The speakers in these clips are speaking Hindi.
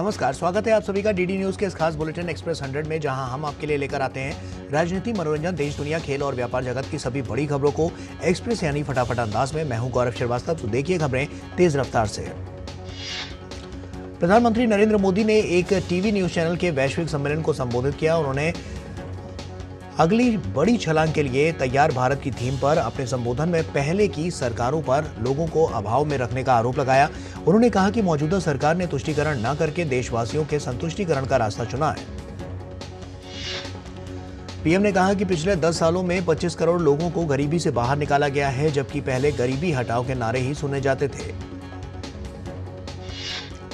नमस्कार, स्वागत है आप सभी का डीडी न्यूज के इस खास बुलेटिन एक्सप्रेस 100 में, जहां हम आपके लिए लेकर आते हैं राजनीति, मनोरंजन, देश दुनिया, खेल और व्यापार जगत की सभी बड़ी खबरों को एक्सप्रेस यानी फटाफट अंदाज में। मैं हूं गौरव श्रीवास्तव। तो देखिए खबरें तेज रफ्तार से। प्रधानमंत्री नरेंद्र मोदी ने एक टीवी न्यूज चैनल के वैश्विक सम्मेलन को संबोधित किया। उन्होंने अगली बड़ी छलांग के लिए तैयार भारत की थीम पर अपने संबोधन में पहले की सरकारों पर लोगों को अभाव में रखने का आरोप लगाया। उन्होंने कहा कि मौजूदा सरकार ने तुष्टीकरण न करके देशवासियों के संतुष्टीकरण का रास्ता चुना है। पीएम ने कहा कि पिछले 10 सालों में 25 करोड़ लोगों को गरीबी से बाहर निकाला गया है, जबकि पहले गरीबी हटाओ के नारे ही सुने जाते थे।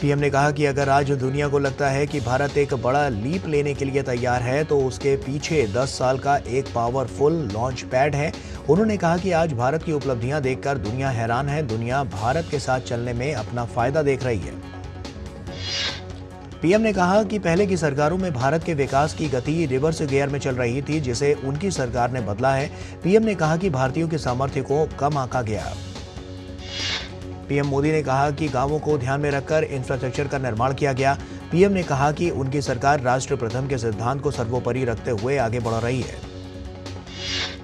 पीएम ने कहा कि अगर आज दुनिया को लगता है कि भारत एक बड़ा लीप लेने के लिए तैयार है, तो उसके पीछे 10 साल का एक पावरफुल लॉन्च पैड है। उन्होंने कहा कि आज भारत की उपलब्धियां देखकर दुनिया हैरान है। दुनिया भारत के साथ चलने में अपना फायदा देख रही है। पीएम ने कहा कि पहले की सरकारों में भारत के विकास की गति रिवर्स गियर में चल रही थी, जिसे उनकी सरकार ने बदला है। पीएम ने कहा कि भारतीयों के सामर्थ्य को कम आंका गया। पीएम मोदी ने कहा कि गांवों को ध्यान में रखकर इंफ्रास्ट्रक्चर का निर्माण किया गया। पीएम ने कहा कि उनकी सरकार राष्ट्र प्रथम के सिद्धांत को सर्वोपरि रखते हुए आगे बढ़ रही है।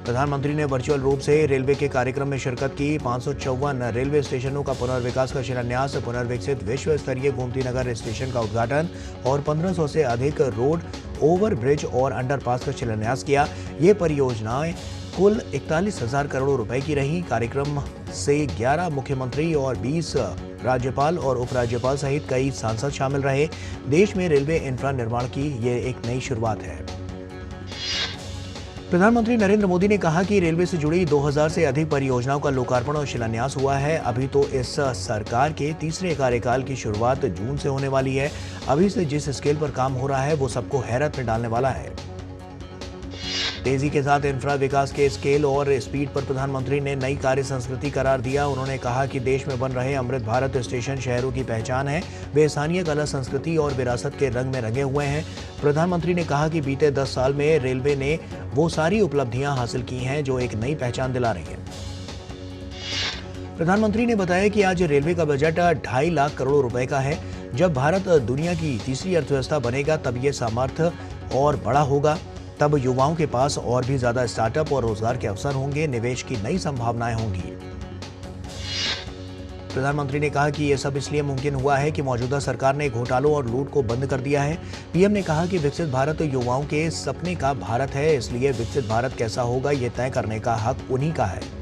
प्रधानमंत्री ने वर्चुअल रूप से रेलवे के कार्यक्रम में शिरकत की। 554 रेलवे स्टेशनों का पुनर्विकास का शिलान्यास, पुनर्विकसित विश्व स्तरीय गोमती नगर स्टेशन का उद्घाटन और 1500 से अधिक रोड, ओवर ब्रिज और अंडरपास का शिलान्यास किया। ये परियोजनाएं कुल 41,000 करोड़ रुपए की रही। कार्यक्रम से 11 मुख्यमंत्री और 20 राज्यपाल और उपराज्यपाल सहित कई सांसद शामिल रहे। देश में रेलवे इंफ्रा निर्माण की ये एक नई शुरुआत है। प्रधानमंत्री नरेंद्र मोदी ने कहा कि रेलवे से जुड़ी 2000 से अधिक परियोजनाओं का लोकार्पण और शिलान्यास हुआ है। अभी तो इस सरकार के तीसरे कार्यकाल की शुरुआत जून से होने वाली है। अभी से जिस स्केल पर काम हो रहा है वो सबको हैरत में डालने वाला है। तेजी के साथ इंफ्रा विकास के स्केल और स्पीड पर प्रधानमंत्री ने नई कार्य संस्कृति करार दिया। उन्होंने कहा कि देश में बन रहे अमृत भारत स्टेशन शहरों की पहचान है। वे स्थानीय कला, संस्कृति और विरासत के रंग में रंगे हुए हैं। प्रधानमंत्री ने कहा कि बीते 10 साल में रेलवे ने वो सारी उपलब्धियां हासिल की हैं जो एक नई पहचान दिला रही हैं। प्रधानमंत्री ने बताया कि आज रेलवे का बजट 2.5 लाख करोड़ रुपए का है। जब भारत दुनिया की तीसरी अर्थव्यवस्था बनेगा, तब ये सामर्थ्य और बड़ा होगा। तब युवाओं के पास और भी ज्यादा स्टार्टअप और रोजगार के अवसर होंगे, निवेश की नई संभावनाएं होंगी। प्रधानमंत्री ने कहा कि यह सब इसलिए मुमकिन हुआ है कि मौजूदा सरकार ने घोटालों और लूट को बंद कर दिया है। पीएम ने कहा कि विकसित भारत युवाओं के सपने का भारत है, इसलिए विकसित भारत कैसा होगा ये तय करने का हक उन्हीं का है।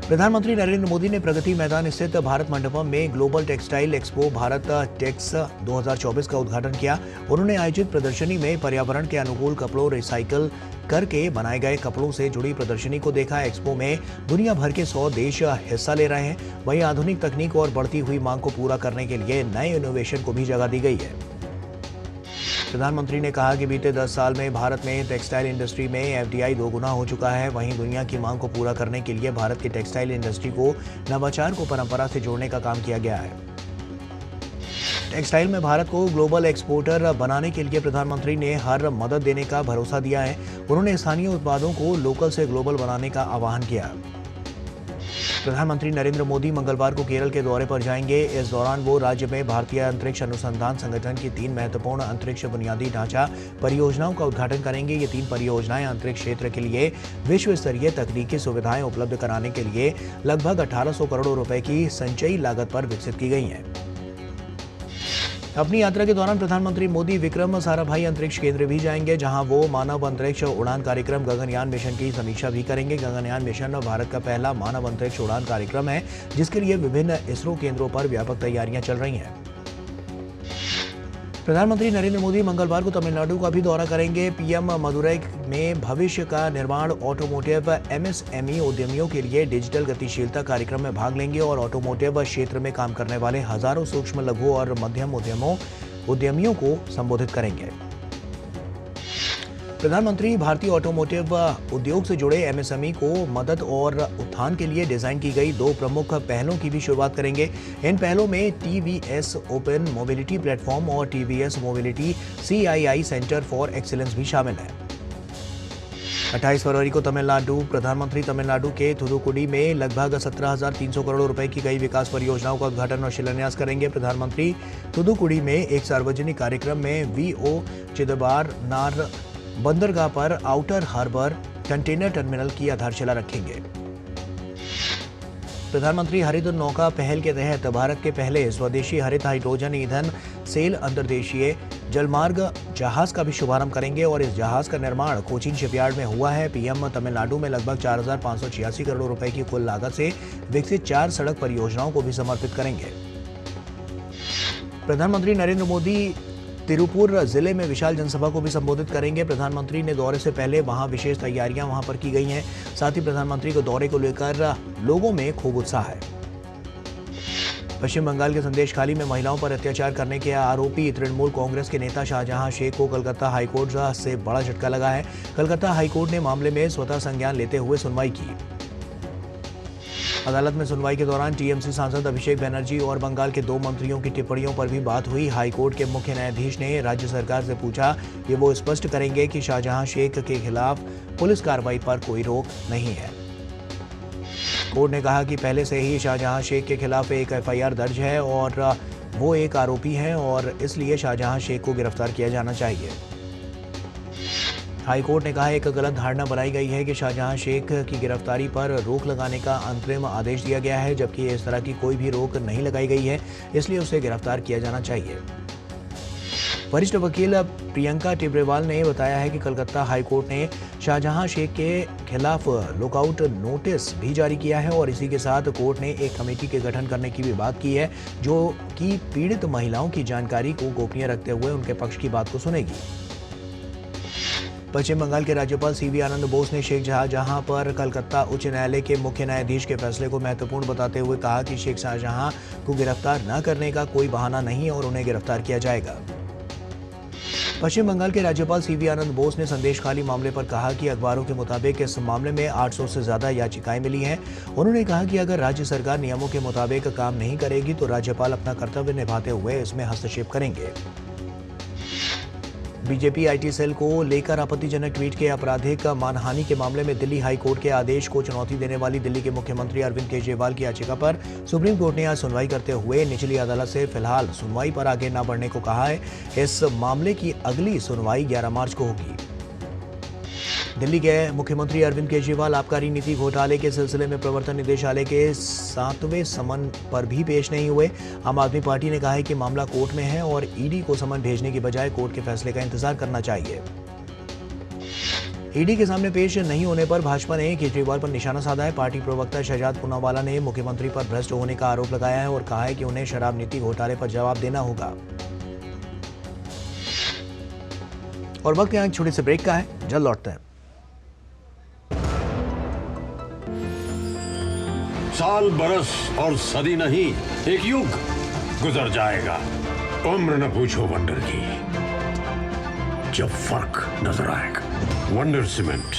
प्रधानमंत्री नरेंद्र मोदी ने प्रगति मैदान स्थित भारत मंडपम में global textile expo Bharat Tex 2024 का उद्घाटन किया। उन्होंने आयोजित प्रदर्शनी में पर्यावरण के अनुकूल कपड़ों, रिसाइकल करके बनाए गए कपड़ों से जुड़ी प्रदर्शनी को देखा। एक्सपो में दुनिया भर के 100 देश हिस्सा ले रहे हैं। वहीं आधुनिक तकनीक और बढ़ती हुई मांग को पूरा करने के लिए नए इनोवेशन को भी जगह दी गई है। प्रधानमंत्री ने कहा कि बीते 10 साल में भारत में टेक्सटाइल इंडस्ट्री में एफडीआई 2 गुना हो चुका है। वहीं दुनिया की मांग को पूरा करने के लिए भारत की टेक्सटाइल इंडस्ट्री को नवाचार को परंपरा से जोड़ने का काम किया गया है। टेक्सटाइल में भारत को ग्लोबल एक्सपोर्टर बनाने के लिए प्रधानमंत्री ने हर मदद देने का भरोसा दिया है। उन्होंने स्थानीय उत्पादों को लोकल से ग्लोबल बनाने का आह्वान किया। प्रधानमंत्री नरेंद्र मोदी मंगलवार को केरल के दौरे पर जाएंगे। इस दौरान वो राज्य में भारतीय अंतरिक्ष अनुसंधान संगठन की 3 महत्वपूर्ण अंतरिक्ष बुनियादी ढांचा परियोजनाओं का उद्घाटन करेंगे। ये 3 परियोजनाएं अंतरिक्ष क्षेत्र के लिए विश्व स्तरीय तकनीकी सुविधाएं उपलब्ध कराने के लिए लगभग 1800 करोड़ रुपए की संचयी लागत पर विकसित की गई हैं। अपनी यात्रा के दौरान प्रधानमंत्री मोदी विक्रम साराभाई अंतरिक्ष केंद्र भी जाएंगे, जहां वो मानव अंतरिक्ष उड़ान कार्यक्रम गगनयान मिशन की समीक्षा भी करेंगे। गगनयान मिशन भारत का पहला मानव अंतरिक्ष उड़ान कार्यक्रम है, जिसके लिए विभिन्न इसरो केंद्रों पर व्यापक तैयारियां चल रही हैं। प्रधानमंत्री नरेंद्र मोदी मंगलवार को तमिलनाडु का भी दौरा करेंगे। पीएम मदुरई में भविष्य का निर्माण ऑटोमोटिव एमएसएमई उद्यमियों के लिए डिजिटल गतिशीलता कार्यक्रम में भाग लेंगे और ऑटोमोटिव क्षेत्र में काम करने वाले हजारों सूक्ष्म, लघु और मध्यम उद्यमियों को संबोधित करेंगे। प्रधानमंत्री भारतीय ऑटोमोटिव उद्योग से जुड़े एमएसएमई को मदद और उत्थान के लिए डिजाइन की गई 2 प्रमुख पहलों की भी शुरुआत करेंगे। इन पहलों में टीवीएस ओपन मोबिलिटी प्लेटफॉर्म और TVS mobility CII centre for excellence भी शामिल है। 28 फरवरी को तमिलनाडु प्रधानमंत्री तमिलनाडु के थुथुकुडी में लगभग 17,300 करोड़ रुपए की कई विकास परियोजनाओं का उद्घाटन और शिलान्यास करेंगे। प्रधानमंत्री थुथुकुडी में एक सार्वजनिक कार्यक्रम में वीओ चिदंबरनार बंदरगाह पर आउटर हार्बर कंटेनर टर्मिनल की आधारशिला रखेंगे। प्रधानमंत्री हरित नौका पहल के तहत भारत के पहले स्वदेशी हरित हाइड्रोजन ईंधन सेल अंतर्देशीय जलमार्ग जहाज का भी शुभारंभ करेंगे और इस जहाज का निर्माण कोचीन शिपयार्ड में हुआ है। पीएम तमिलनाडु में लगभग 4,586 करोड़ रुपए की कुल लागत से विकसित 4 सड़क परियोजनाओं को भी समर्पित करेंगे। प्रधानमंत्री नरेंद्र मोदी तिरुपुर जिले में विशाल जनसभा को भी संबोधित करेंगे। प्रधानमंत्री ने दौरे से पहले वहां विशेष तैयारियां वहां पर की गई हैं। साथ ही प्रधानमंत्री को दौरे को लेकर लोगों में खूब उत्साह है। पश्चिम बंगाल के संदेशखाली में महिलाओं पर अत्याचार करने के आरोपी तृणमूल कांग्रेस के नेता शाहजहां शेख को कलकत्ता हाईकोर्ट से बड़ा झटका लगा है। कलकत्ता हाईकोर्ट ने मामले में स्वतः संज्ञान लेते हुए सुनवाई की। अदालत में सुनवाई के दौरान टीएमसी सांसद अभिषेक बनर्जी और बंगाल के 2 मंत्रियों की टिप्पणियों पर भी बात हुई। हाईकोर्ट के मुख्य न्यायाधीश ने राज्य सरकार से पूछा कि वो स्पष्ट करेंगे कि शाहजहां शेख के खिलाफ पुलिस कार्रवाई पर कोई रोक नहीं है। कोर्ट ने कहा कि पहले से ही शाहजहां शेख के खिलाफ एक एफआईआर दर्ज है और वो एक आरोपी हैं और इसलिए शाहजहां शेख को गिरफ्तार किया जाना चाहिए। हाईकोर्ट ने कहा एक गलत धारणा बनाई गई है कि शाहजहां शेख की गिरफ्तारी पर रोक लगाने का अंतरिम आदेश दिया गया है, जबकि इस तरह की कोई भी रोक नहीं लगाई गई है, इसलिए उसे गिरफ्तार किया जाना चाहिए। वरिष्ठ वकील प्रियंका टिब्रेवाल ने बताया है कि कलकत्ता हाईकोर्ट ने शाहजहां शेख के खिलाफ लुकआउट नोटिस भी जारी किया है और इसी के साथ कोर्ट ने एक कमेटी के गठन करने की भी बात की है, जो कि पीड़ित महिलाओं की जानकारी को गोपनीय रखते हुए उनके पक्ष की बात को सुनेगी। पश्चिम बंगाल के राज्यपाल सीवी आनंद बोस ने शेख शाहजहां पर कलकत्ता उच्च न्यायालय के मुख्य न्यायाधीश के फैसले को महत्वपूर्ण बताते हुए कहा कि शेख शाहजहां को गिरफ्तार न करने का कोई बहाना नहीं और उन्हें गिरफ्तार किया जाएगा। पश्चिम बंगाल के राज्यपाल सीवी आनंद बोस ने संदेशखाली मामले पर कहा कि अखबारों के मुताबिक इस मामले में 800 से ज्यादा याचिकाएं मिली हैं। उन्होंने कहा कि अगर राज्य सरकार नियमों के मुताबिक काम नहीं करेगी तो राज्यपाल अपना कर्तव्य निभाते हुए इसमें हस्तक्षेप करेंगे। बीजेपी आईटी सेल को लेकर आपत्तिजनक ट्वीट के आपराधिक मानहानि के मामले में दिल्ली हाई कोर्ट के आदेश को चुनौती देने वाली दिल्ली के मुख्यमंत्री अरविंद केजरीवाल की याचिका पर सुप्रीम कोर्ट ने आज सुनवाई करते हुए निचली अदालत से फिलहाल सुनवाई पर आगे न बढ़ने को कहा है। इस मामले की अगली सुनवाई 11 मार्च को होगी। दिल्ली के मुख्यमंत्री अरविंद केजरीवाल आबकारी नीति घोटाले के सिलसिले में प्रवर्तन निदेशालय के 7वें समन पर भी पेश नहीं हुए। आम आदमी पार्टी ने कहा है कि मामला कोर्ट में है और ईडी को समन भेजने की बजाय कोर्ट के फैसले का इंतजार करना चाहिए। ईडी के सामने पेश नहीं होने पर भाजपा ने केजरीवाल पर निशाना साधा है। पार्टी प्रवक्ता शहजाद पूनावाला ने मुख्यमंत्री पर भ्रष्ट होने का आरोप लगाया है और कहा है कि उन्हें शराब नीति घोटाले पर जवाब देना होगा। और वक्त यहाँ छोटे से ब्रेक का है, जल्द लौटते हैं। साल बरस और सदी नहीं, एक युग गुजर जाएगा। उम्र न पूछो वंडर की, जब फर्क नजर आएगा। वंडर सीमेंट,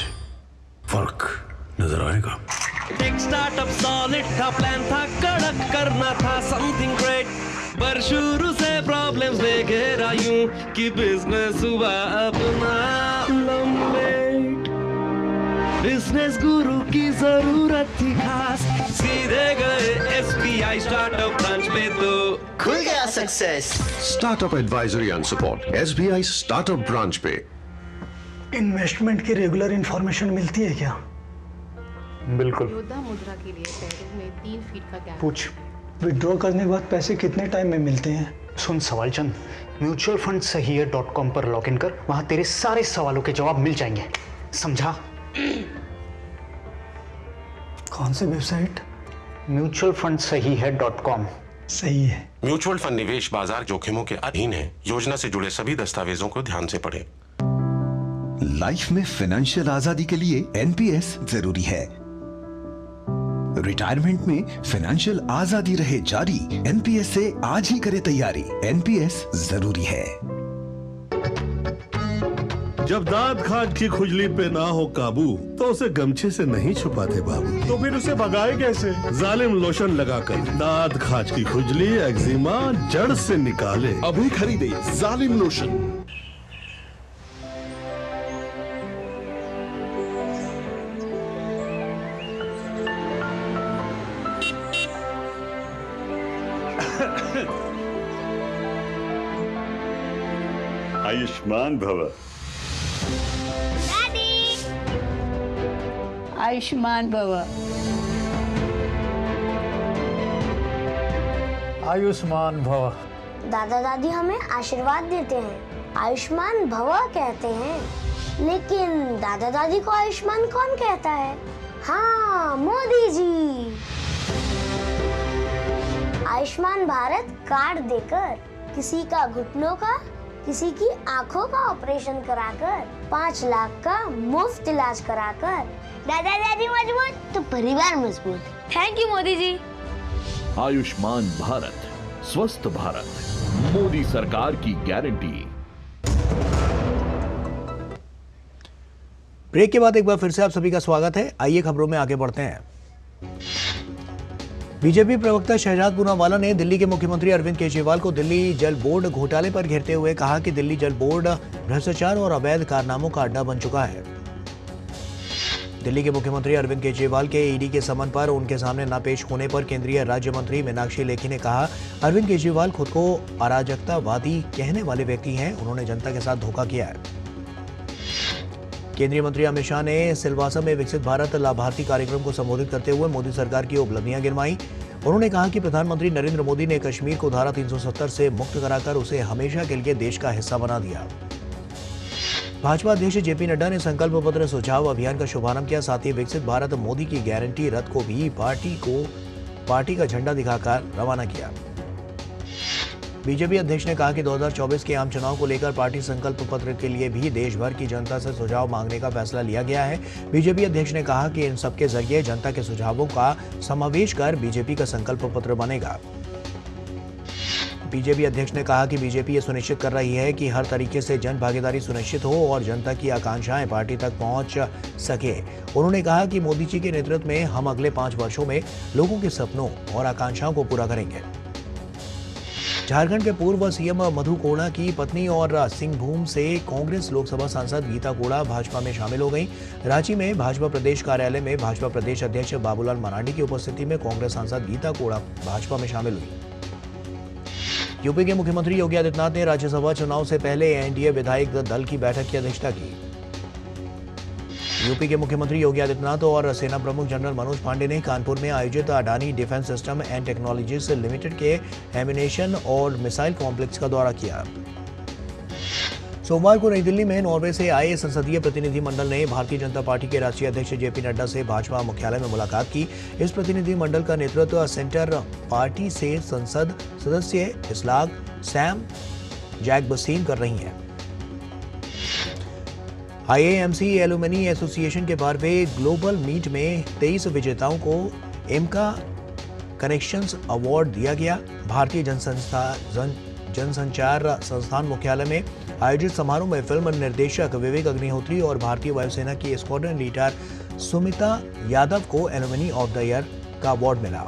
फर्क नजर आएगा। एक स्टार्टअप सॉलिड था, प्लान था कड़क, करना था समथिंग ग्रेट, पर शुरू से प्रॉब्लम्स ले घेरा यूं कि बिजनेस हुआ अपना लंबे। बिजनेस गुरु की जरूरत थी खास, सीधे गए SBI स्टार्टअप ब्रांच पे तो खुल गया success. Startup advisory and support SBI startup branch पे। इन्वेस्टमेंट की रेगुलर इंफॉर्मेशन मिलती है क्या? बिल्कुल। योद्धा मुद्रा के लिए पैरों में 3 फीट का गैप। पूछ। विड्रॉ करने के बाद पैसे कितने टाइम में मिलते हैं? सुन सवाल चंद, म्यूचुअल फंड सही है .com पर लॉग इन कर, वहां तेरे सारे सवालों के जवाब मिल जाएंगे, समझा? कौन सी वेबसाइट? म्यूचुअल फंड सही है .com। सही है। म्यूचुअल फंड निवेश बाजार जोखिमों के अधीन है। योजना से जुड़े सभी दस्तावेजों को ध्यान से पढ़ें। लाइफ में फाइनेंशियल आजादी के लिए एनपीएस जरूरी है। रिटायरमेंट में फाइनेंशियल आजादी रहे जारी, एनपीएस से आज ही करे तैयारी। एनपीएस जरूरी है। जब दांत खाज की खुजली पे ना हो काबू तो उसे गमछे से नहीं छुपाते बाबू, तो फिर उसे भगाए कैसे? जालिम लोशन लगाकर दांत खाज की खुजली, एक्जिमा जड़ से निकाले। अभी खरीदे जालिम लोशन। आयुष्मान भव। आयुष्मान भव। आयुष्मान भव। दादा दादी हमें आशीर्वाद देते हैं, आयुष्मान भव कहते हैं, लेकिन दादा दादी को आयुष्मान कौन कहता है? हाँ, मोदी जी। आयुष्मान भारत कार्ड देकर किसी का घुटनों का, किसी की आंखों का ऑपरेशन कराकर 5 लाख का मुफ्त इलाज कराकर दादा दादी मजबूत तो परिवार मजबूत। Thank you Modi ji. आयुष्मान भारत, स्वस्थ भारत, मोदी सरकार की गारंटी। ब्रेक के बाद एक बार फिर से आप सभी का स्वागत है। आइए खबरों में आगे बढ़ते हैं। बीजेपी प्रवक्ता शहजाद पूनावाला ने दिल्ली के मुख्यमंत्री अरविंद केजरीवाल को दिल्ली जल बोर्ड घोटाले पर घेरते हुए कहा कि दिल्ली जल बोर्ड भ्रष्टाचार और अवैध कारनामों का अड्डा बन चुका है। दिल्ली के मुख्यमंत्री अरविंद केजरीवाल के ईडी के समन पर उनके सामने न पेश होने पर केंद्रीय राज्य मंत्री मीनाक्षी लेखी ने कहा, अरविंद केजरीवाल खुद को अराजकतावादी कहने वाले व्यक्ति हैं। उन्होंने जनता के साथ धोखा किया है। केंद्रीय मंत्री अमित शाह ने सिलवासा में विकसित भारत लाभार्थी कार्यक्रम को संबोधित करते हुए मोदी सरकार की उपलब्धियां गिनवाई। उन्होंने कहा कि प्रधानमंत्री नरेंद्र मोदी ने कश्मीर को धारा 370 से मुक्त कराकर उसे हमेशा के लिए देश का हिस्सा बना दिया। भाजपा अध्यक्ष जेपी नड्डा ने संकल्प पत्र सुझाव अभियान का शुभारंभ किया। साथ ही विकसित भारत मोदी की गारंटी रथ को भी पार्टी का झंडा दिखाकर रवाना किया। बीजेपी अध्यक्ष ने कहा कि 2024 के आम चुनाव को लेकर पार्टी संकल्प पत्र के लिए भी देश भर की जनता से सुझाव मांगने का फैसला लिया गया है। बीजेपी अध्यक्ष ने कहा कि इन सबके जरिए जनता के सुझावों का समावेश कर बीजेपी का संकल्प पत्र बनेगा। बीजेपी अध्यक्ष ने कहा कि बीजेपी ये सुनिश्चित कर रही है कि हर तरीके से जन भागीदारी सुनिश्चित हो और जनता की आकांक्षाएं पार्टी तक पहुंच सके। उन्होंने कहा कि मोदी जी के नेतृत्व में हम अगले 5 वर्षों में लोगों के सपनों और आकांक्षाओं को पूरा करेंगे। झारखंड के पूर्व सीएम मधु कोड़ा की पत्नी और सिंहभूम से कांग्रेस लोकसभा सांसद गीता कोड़ा भाजपा में शामिल हो गई। रांची में भाजपा प्रदेश कार्यालय में भाजपा प्रदेश अध्यक्ष बाबूलाल मरांडी की उपस्थिति में कांग्रेस सांसद गीता कोड़ा भाजपा में शामिल हुई। यूपी के मुख्यमंत्री योगी आदित्यनाथ ने राज्यसभा चुनाव से पहले एनडीए विधायक दल की बैठक की अध्यक्षता की। यूपी के मुख्यमंत्री योगी आदित्यनाथ और सेना प्रमुख जनरल मनोज पांडे ने कानपुर में आयोजित Adani defence system and technologies limited के एम्यूनेशन और मिसाइल कॉम्प्लेक्स का दौरा किया। सोमवार को नई दिल्ली में नॉर्वे से आए संसदीय प्रतिनिधिमंडल ने भारतीय जनता पार्टी के राष्ट्रीय अध्यक्ष जेपी नड्डा से भाजपा मुख्यालय में मुलाकात की। इस प्रतिनिधिमंडल का नेतृत्व सेंटर पार्टी से संसद सदस्य इस्लाक सैम जैक बसीम कर रही हैं। IAMC एलुमनी एसोसिएशन के 12वें ग्लोबल मीट में 23 विजेताओं को एमका कनेक्शंस अवार्ड दिया गया। भारतीय जनसंचार संस्थान मुख्यालय में आयोजित समारोह में फिल्म निर्देशक विवेक अग्निहोत्री और भारतीय वायुसेना की स्क्वाड्रन लीडर सुमिता यादव को एलुमनी ऑफ द ईयर का अवार्ड मिला।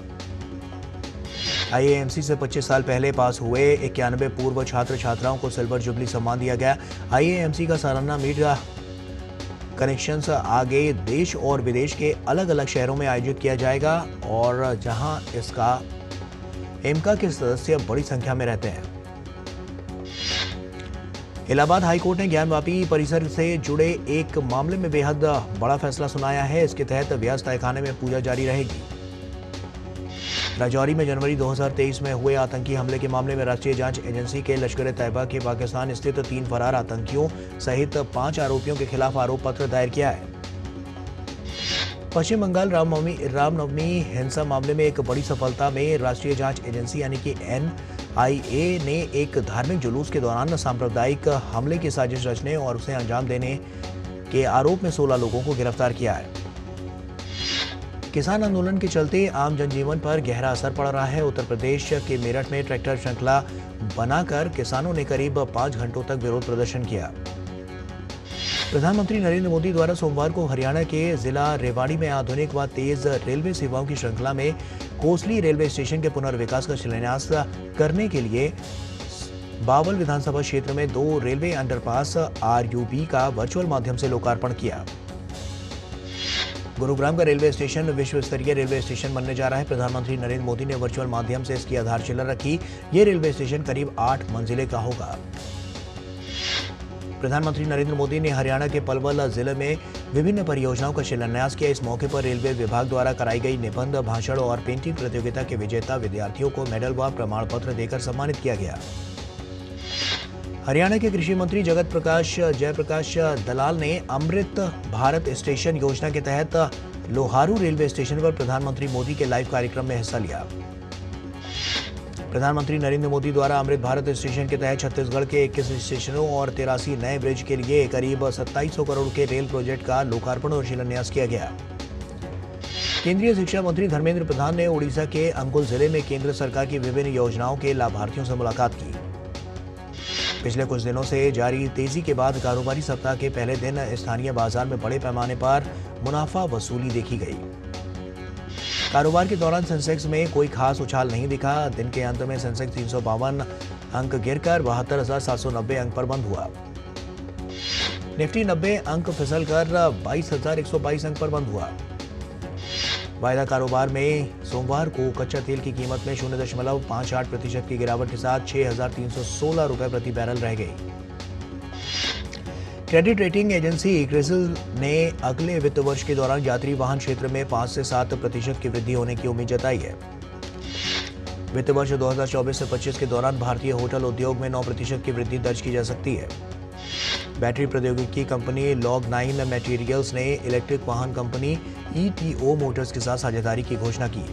IAMC से 25 साल पहले पास हुए 91 पूर्व छात्र छात्राओं को सिल्वर जुबली सम्मान दिया गया। IAMC का सालाना मीट कनेक्शंस आगे देश और विदेश के अलग अलग शहरों में आयोजित किया जाएगा और जहां इसका एमका के सदस्य बड़ी संख्या में रहते हैं। इलाहाबाद हाईकोर्ट ने ज्ञानवापी परिसर से जुड़े एक मामले में बेहद बड़ा फैसला सुनाया है। इसके तहत व्यास तहखाने में पूजा जारी रहेगी। राजौरी में जनवरी 2023 में हुए आतंकी हमले के मामले में राष्ट्रीय जांच एजेंसी के लश्कर-ए-तैयबा के पाकिस्तान स्थित 3 फरार आतंकियों सहित 5 आरोपियों के खिलाफ आरोप पत्र दायर किया है। पश्चिम बंगाल रामनवमी हिंसा मामले में एक बड़ी सफलता में राष्ट्रीय जांच एजेंसी यानी कि NIA ने एक धार्मिक जुलूस के दौरान सांप्रदायिक हमले की साजिश रचने और उसे अंजाम देने के आरोप में 16 लोगों को गिरफ्तार किया है। किसान आंदोलन के चलते आम जनजीवन पर गहरा असर पड़ रहा है। उत्तर प्रदेश के मेरठ में ट्रैक्टर श्रृंखला बनाकर किसानों ने करीब 5 घंटों तक विरोध प्रदर्शन किया। प्रधानमंत्री नरेंद्र मोदी द्वारा सोमवार को हरियाणा के जिला रेवाड़ी में आधुनिक व तेज रेलवे सेवाओं की श्रृंखला में कोसली रेलवे स्टेशन के पुनर्विकास का शिलान्यास करने के लिए बावल विधानसभा क्षेत्र में 2 रेलवे अंडरपास RUB का वर्चुअल माध्यम से लोकार्पण किया। गुरुग्राम का रेलवे स्टेशन विश्व स्तरीय रेलवे स्टेशन बनने जा रहा है। प्रधानमंत्री नरेंद्र मोदी ने वर्चुअल माध्यम से इसकी आधारशिला रखी। ये रेलवे स्टेशन करीब 8 मंजिले का होगा। प्रधानमंत्री नरेंद्र मोदी ने हरियाणा के पलवल जिले में विभिन्न परियोजनाओं का शिलान्यास किया। इस मौके पर रेलवे विभाग द्वारा कराई गई निबंध, भाषण और पेंटिंग प्रतियोगिता के विजेता विद्यार्थियों को मेडल व प्रमाण पत्र देकर सम्मानित किया गया। हरियाणा के कृषि मंत्री जयप्रकाश दलाल ने अमृत भारत स्टेशन योजना के तहत लोहारू रेलवे स्टेशन पर प्रधानमंत्री मोदी के लाइव कार्यक्रम में हिस्सा लिया। प्रधानमंत्री नरेंद्र मोदी द्वारा अमृत भारत स्टेशन के तहत छत्तीसगढ़ के 21 स्टेशनों और 83 नए ब्रिज के लिए करीब 2700 करोड़ के रेल प्रोजेक्ट का लोकार्पण और शिलान्यास किया गया। केंद्रीय शिक्षा मंत्री धर्मेंद्र प्रधान ने उड़ीसा के अंगुल जिले में केंद्र सरकार की विभिन्न योजनाओं के लाभार्थियों से मुलाकात की। पिछले कुछ दिनों से जारी तेजी के बाद कारोबारी सप्ताह के पहले दिन स्थानीय बाजार में बड़े पैमाने पर मुनाफा वसूली देखी गई। कारोबार के दौरान सेंसेक्स में कोई खास उछाल नहीं दिखा। दिन के अंत में सेंसेक्स 352 अंक गिरकर 72,790 अंक पर बंद हुआ। निफ्टी 90 अंक फिसलकर 22,122 अंक पर बंद हुआ। वायदा कारोबार में सोमवार को कच्चा तेल की कीमत में 0.58% की गिरावट के साथ 6,316 रुपए प्रति बैरल रह गई। क्रेडिट रेटिंग एजेंसी क्रिसिल ने अगले वित्त वर्ष के दौरान यात्री वाहन क्षेत्र में 5 से 7% की वृद्धि होने की उम्मीद जताई है। वित्त वर्ष 2024 से 25 के दौरान भारतीय होटल उद्योग में 9% की वृद्धि दर्ज की जा सकती है। बैटरी प्रौद्योगिकी कंपनी लॉग9 मैटेरियल्स ने इलेक्ट्रिक वाहन कंपनी ETO मोटर्स के साथ साझेदारी की घोषणा की।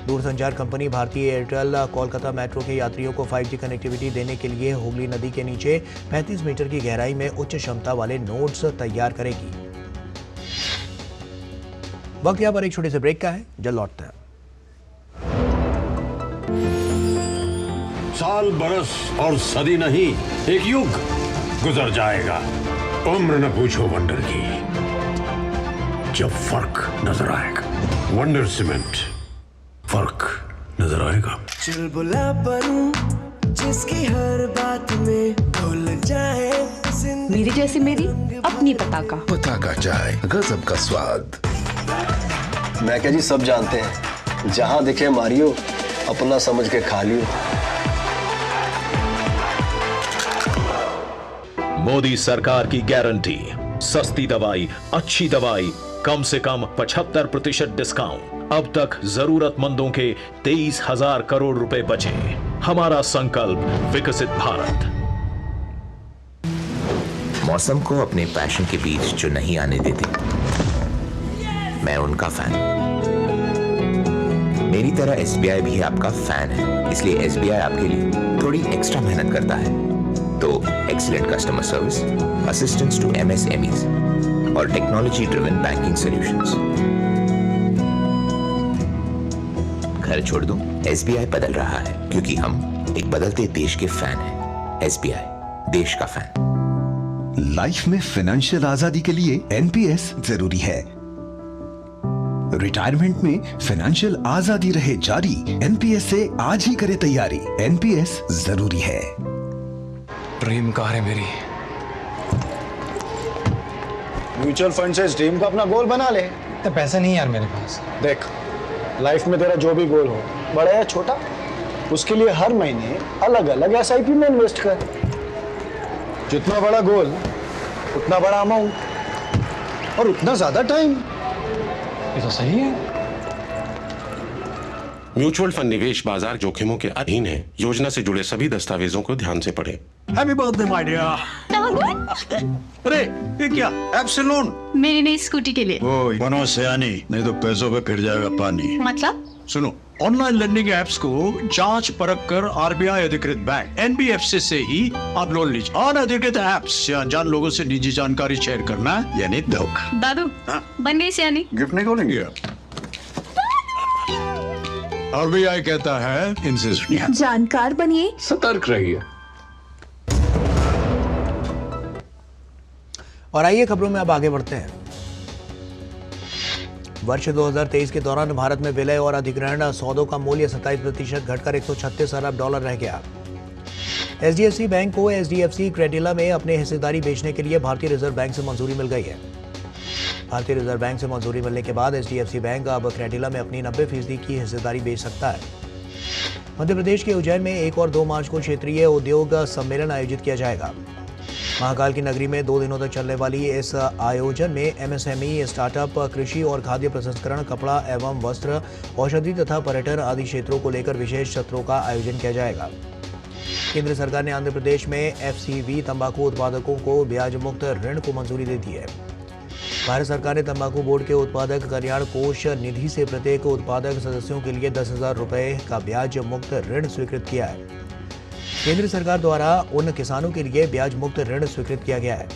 दूरसंचार कंपनी भारतीय एयरटेल कोलकाता मेट्रो के यात्रियों को 5G कनेक्टिविटी देने के लिए हुगली नदी के नीचे 35 मीटर की गहराई में उच्च क्षमता वाले नोड्स तैयार करेगी। वक्त यहाँ पर एक छोटे से ब्रेक का है, जल्द लौटते हैं। साल, बरस और सदी नहीं, एक युग गुजर जाएगा। उम्र न पूछो वंडर की, जब फर्क नजर आएगा। वंडर सीमेंट, फर्क नजर आएगा। चुलबुला परूं जिसकी हर बात में भूल जाए। मेरी जैसी मेरी अपनी पताका। पताका चाय, गजब का स्वाद। मैं क्या जी, सब जानते हैं, जहां दिखे मारियो, अपना समझ के खा लियो। मोदी सरकार की गारंटी, सस्ती दवाई, अच्छी दवाई, कम से कम 75% डिस्काउंट। अब तक जरूरतमंदों के 23,000 करोड़ रुपए बचे। हमारा संकल्प विकसित भारत। मौसम को अपने पैशन के बीच जो नहीं आने देते, मैं उनका फैन। मेरी तरह SBI भी आपका फैन है, इसलिए SBI आपके लिए थोड़ी एक्स्ट्रा मेहनत करता है। तो excellent customer service, assistance to MSMEs और टेक्नोलॉजी ड्रिवन बैंकिंग सॉल्यूशंस। घर छोड़ दूं, SBI बदल रहा है क्योंकि हम एक बदलते देश के फैन हैं। SBI, देश का फैन। लाइफ में फाइनेंशियल आजादी के लिए NPS जरूरी है। रिटायरमेंट में फाइनेंशियल आजादी रहे जारी, NPS से आज ही करें तैयारी। NPS जरूरी है। ड्रीम कार है मेरी। म्यूचुअल फंड से इस ड्रीम को अपना गोल बना ले। तो पैसा नहीं यार मेरे पास। देख, लाइफ में तेरा जो भी गोल हो, बड़ा या छोटा, उसके लिए हर महीने अलग अलग SIP में इन्वेस्ट कर। जितना बड़ा गोल उतना बड़ा अमाउंट और उतना ज्यादा टाइम। ये तो सही है। म्यूचुअल फंड निवेश बाजार जोखिमों के अधीन है। योजना से जुड़े सभी दस्तावेजों को ध्यान से पढ़ें। Happy birthday my dear. अरे ये क्या, ऐप से लोन? मेरी नई स्कूटी के लिए। ओए बनो सियानी, नहीं तो पैसों पे फिर जाएगा पानी। मतलब? सुनो, ऑनलाइन लैंडिंग ऐप्स को जांच परख कर RBI अधिकृत बैंक NBFC से ही आप लोन लीजिए। अनधिकृत ऐप्स या अनजान लोगों से निजी जानकारी शेयर करना यानी धोखा। दादू बन गई सियानी। गिफ्ट नहीं खोलेंगे? RBI कहता है इनसे सुनिए, जानकार बनिए, सतर्क रहिए। और आइए खबरों में अब आगे बढ़ते हैं। वर्ष 2023 के दौरान भारत में विलय और अधिग्रहण सौदों का मूल्य 27% घटकर $136 अरब रह गया। HDFC बैंक को HDFC क्रेडिला में अपने हिस्सेदारी बेचने के लिए भारतीय रिजर्व बैंक से मंजूरी मिल गई है। भारतीय रिजर्व बैंक से मंजूरी मिलने के बाद HDFC बैंक अब क्रेडिला में अपनी 90% की हिस्सेदारी बेच सकता है। मध्य प्रदेश के उज्जैन में 1 और 2 मार्च को क्षेत्रीय उद्योग सम्मेलन आयोजित किया जाएगा। महाकाल की नगरी में 2 दिनों तक चलने वाली इस आयोजन में एमएसएमई, स्टार्टअप, कृषि और खाद्य प्रसंस्करण, कपड़ा एवं वस्त्र, औषधि तथा पर्यटन आदि क्षेत्रों को लेकर विशेष सत्रों का आयोजन किया जाएगा। केंद्र सरकार ने आंध्र प्रदेश में एफसीवी तंबाकू उत्पादकों को ब्याज मुक्त ऋण को मंजूरी दे दी है। भारत सरकार ने तंबाकू बोर्ड के उत्पादक कल्याण कोष निधि से प्रत्येक उत्पादक सदस्यों के लिए 10,000 रुपए का ब्याज मुक्त ऋण स्वीकृत किया है। केंद्र सरकार द्वारा उन किसानों के लिए ब्याज मुक्त ऋण स्वीकृत किया गया है।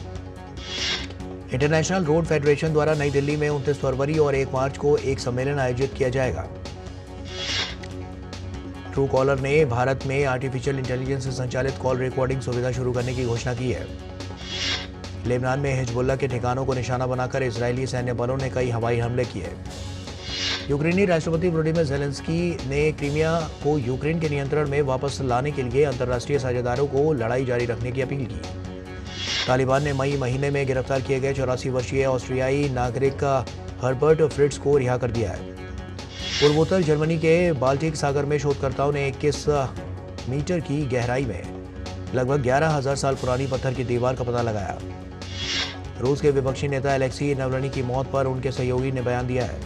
इंटरनेशनल रोड फेडरेशन द्वारा नई दिल्ली में 29 फरवरी और 1 मार्च को एक सम्मेलन आयोजित किया जाएगा। ट्रू कॉलर ने भारत में आर्टिफिशियल इंटेलिजेंस से संचालित कॉल रिकॉर्डिंग सुविधा शुरू करने की घोषणा की है। लेबनान में हिजबुल्लाह के ठिकानों को निशाना बनाकर इजरायली सैन्य बलों ने कई हवाई हमले किए। यूक्रेनी राष्ट्रपति वोलोदिमीर ज़ेलेंस्की ने क्रीमिया को यूक्रेन के नियंत्रण में वापस लाने के लिए अंतर्राष्ट्रीय साझेदारों को लड़ाई जारी रखने की अपील की। तालिबान ने मई महीने में गिरफ्तार किए गए 84 वर्षीय ऑस्ट्रियाई नागरिक हर्बर्ट फ्रिट्ज को रिहा कर दिया है। पूर्वोत्तर जर्मनी के बाल्टिक सागर में शोधकर्ताओं ने 21 मीटर की गहराई में लगभग 11,000 साल पुरानी पत्थर की दीवार का पता लगाया। रूस के विपक्षी नेता अलेक्सी नावल्नी की मौत पर उनके सहयोगी ने बयान दिया है।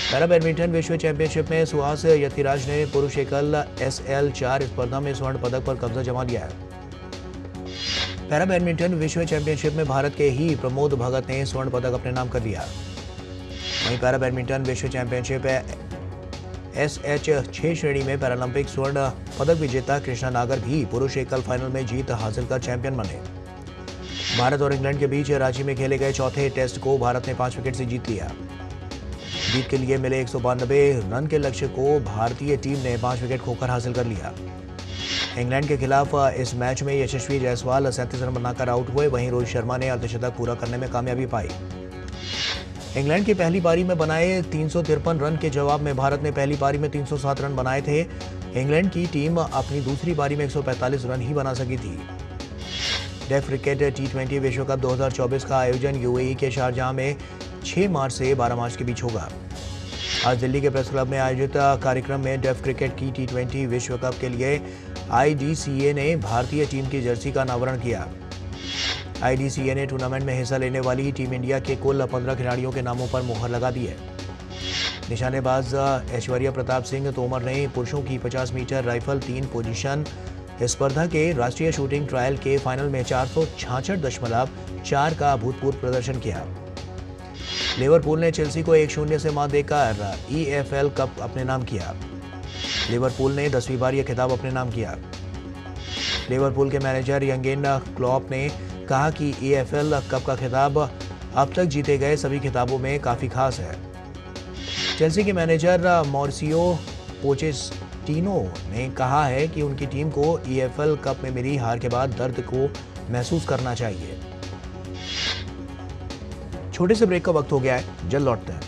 पैरा बैडमिंटन विश्व चैंपियनशिप में सुहास यतिराज ने पुरुष एकल SL4 स्पर्धा में स्वर्ण पदक पर कब्जा जमा लिया है। पैरा बैडमिंटन विश्व चैंपियनशिप में भारत के ही प्रमोद भगत ने स्वर्ण पदक अपने नाम कर लिया। वहीं पैरा बैडमिंटन विश्व चैंपियनशिप SH6 श्रेणी में पैरालंपिक स्वर्ण पदक विजेता कृष्णा नागर भी पुरुष एकल फाइनल में जीत हासिल कर चैंपियन बने। भारत और इंग्लैंड के बीच रांची में खेले गए चौथे टेस्ट को भारत ने 5 विकेट से जीत लिया। जीत के लिए मिले 192 रन के लक्ष्य को भारतीय टीम ने 5 विकेट खोकर हासिल कर लिया। इंग्लैंड के खिलाफ इस मैच में यशस्वी जायसवाल 37 रन बनाकर आउट हुए। वहीं रोहित शर्मा ने अर्धशतक पूरा करने में कामयाबी पाई। इंग्लैंड की पहली पारी में बनाए 353 रन के जवाब में भारत ने पहली पारी में 307 रन बनाए थे। इंग्लैंड की टीम अपनी दूसरी पारी में 145 रन ही बना सकी थी। डेफ क्रिकेट T20 विश्व कप 2024 का आयोजन UAE के शारजाह में 6 मार्च से 12 मार्च के बीच होगा। आज दिल्ली के प्रेस क्लब में आयोजित कार्यक्रम में डेफ क्रिकेट की T20 विश्व कप के लिए IDCA ने भारतीय टीम की जर्सी का अनावरण किया। IDCA ने टूर्नामेंट में हिस्सा लेने वाली टीम इंडिया के कुल 15 खिलाड़ियों के नामों पर मुहर लगा दी है। निशानेबाज ऐश्वर्या प्रताप सिंह तोमर ने पुरुषों की 50 मीटर राइफल 3 पोजीशन स्पर्धा के राष्ट्रीय शूटिंग ट्रायल के फाइनल में 466.4 का अभूतपूर्व प्रदर्शन किया। लिवरपूल ने चेल्सी को 1-0 से मात देकर EFL कप अपने नाम किया। लिवरपूल ने 10वीं बार यह खिताब अपने नाम किया। लिवरपूल के मैनेजर यंगेन क्लॉप ने कहा कि EFL कप का खिताब अब तक जीते गए सभी खिताबों में काफी खास है। चेल्सी के मैनेजर मॉरिसियो पोचेटिनो ने कहा है कि उनकी टीम को EFL कप में मिली हार के बाद दर्द को महसूस करना चाहिए। छोटे से ब्रेक का वक्त हो गया है, जल्द लौटते हैं।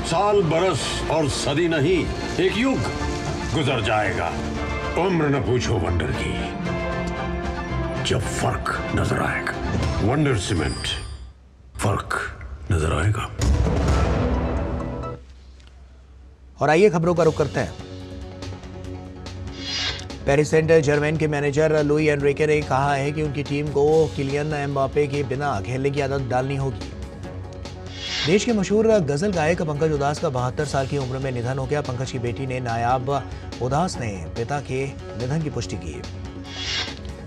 साल, बरस और सदी नहीं, एक युग गुजर जाएगा। उम्र न पूछो वंडर की, जब फर्क नजर आएगा। वंडर सीमेंट, फर्क नजर आएगा। और आइए खबरों का रुख करते हैं। पेरिस सेंट जर्मेन के मैनेजर लुई एनरिके ने कहा है कि उनकी टीम को किलियन एम्बापे के बिना खेलने की आदत डालनी होगी। देश के मशहूर गजल गायक पंकज उदास का 72 साल की उम्र में निधन हो गया। पंकज की बेटी ने नायाब उदास ने पिता के निधन की पुष्टि की।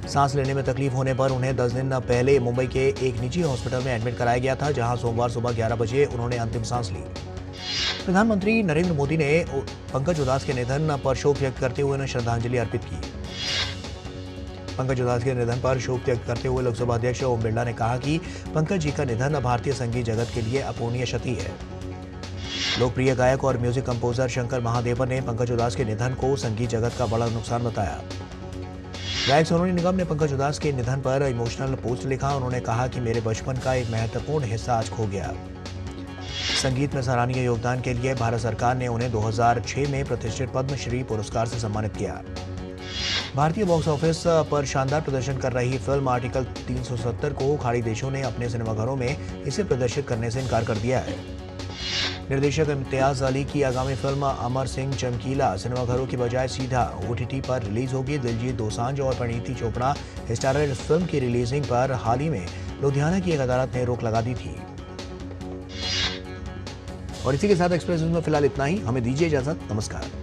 सांस लेने में तकलीफ होने पर उन्हें 10 दिन पहले मुंबई के एक निजी हॉस्पिटल में एडमिट कराया गया था, जहां सोमवार सुबह 11 बजे उन्होंने अंतिम सांस ली। प्रधानमंत्री नरेंद्र मोदी ने पंकज उदास के निधन पर शोक व्यक्त करते हुए उन्हें श्रद्धांजलि अर्पित की। पंकज उदास के निधन पर शोक व्यक्त करते हुए लोकसभा अध्यक्ष ओम बिरला ने कहा कि पंकज जी का निधन भारतीय संगीत जगत के लिए अपूर्णीय क्षति है। लोकप्रिय गायक और म्यूजिक कंपोजर शंकर महादेवन ने पंकज उदास के निधन को संगीत जगत का बड़ा नुकसान बताया। गायक सोनू निगम ने पंकज उदास के निधन पर इमोशनल पोस्ट लिखा। उन्होंने कहा कि मेरे बचपन का एक महत्वपूर्ण हिस्सा आज खो गया। संगीत में सराहनीय योगदान के लिए भारत सरकार ने उन्हें 2006 में प्रतिष्ठित पद्मश्री पुरस्कार से सम्मानित किया। भारतीय बॉक्स ऑफिस पर शानदार प्रदर्शन कर रही फिल्म आर्टिकल 370 को खाड़ी देशों ने अपने सिनेमाघरों में इसे प्रदर्शित करने से इनकार कर दिया है। निर्देशक इम्तियाज अली की आगामी फिल्म अमर सिंह चमकीला सिनेमाघरों की बजाय सीधा OTT पर रिलीज होगी। दिलजीत दोसांझ और परिणीति चोपड़ा स्टारर इस फिल्म की रिलीजिंग पर हाल ही में लुधियाना की एक अदालत ने रोक लगा दी थी। और इसी के साथ एक्सप्रेस न्यूज में फिलहाल इतना ही। हमें दीजिए इजाजत। नमस्कार।